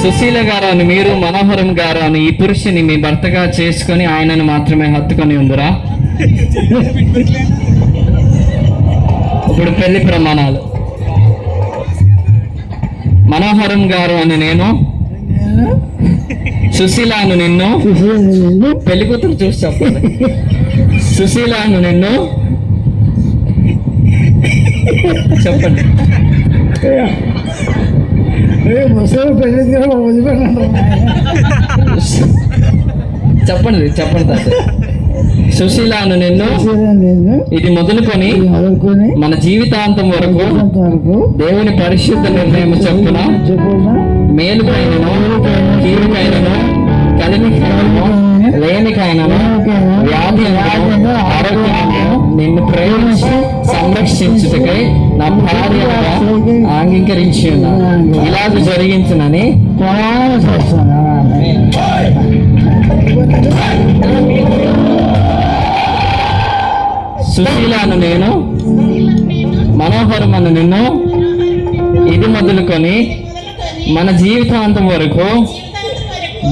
సుశీల గారు అని మీరు, మనోహరం గారు అని ఈ పురుషుని మీ భర్తగా చేసుకొని ఆయనను మాత్రమే హత్తుకొని ఉందిరా. ఇప్పుడు పెళ్లి ప్రమాణాలు. మనోహరం గారు అని నేను, సుశీలాను నిన్ను, పెళ్లి కూతురు చూసి చెప్పాలి. సుశీలాను నిన్ను చెప్పండి. చెప్పండి చెప్పండి తాత. సుశీలాను నిన్ను ఇది మొదలుకొని మన జీవితాంతం వరకు దేవుని పరిశుద్ధ నిర్ణయం చెప్పున మేలుకైనను కీడుకైనను కలిమికైనను లేనికైనను వ్యాధి ఆరోగ్యాన్ని నిన్ను ప్రేమించి సంరక్షించుటకై నా భార్యగా అంగీకరించి ఉన్నాను. ఇలాగ జరిగించునని సుశీలాను నేను, మనోహరమను నిన్ను ఇది మొదలుకొని మన జీవితాంతం వరకు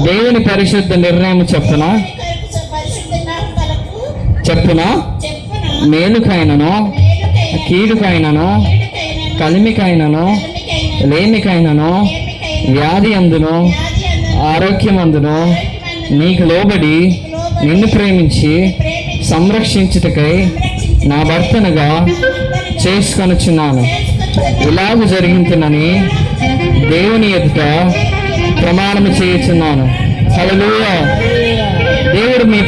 దేవుని పరిశుద్ధ నిర్ణయం చెప్పున మేలుకైనను కీడుకైనను కలిమికైనను లేమికైనను వ్యాధి అందును ఆరోగ్యమందును నీకు లోబడి నిన్ను ప్రేమించి సంరక్షించుటకై నా భర్తనుగా చేసుకొనుచున్నాను. ఇలాగ జరిగించునని దేవుని ఎదుట ప్రమాణం చేయుచున్నాను. హల్లెలూయా. దేవుడు మీ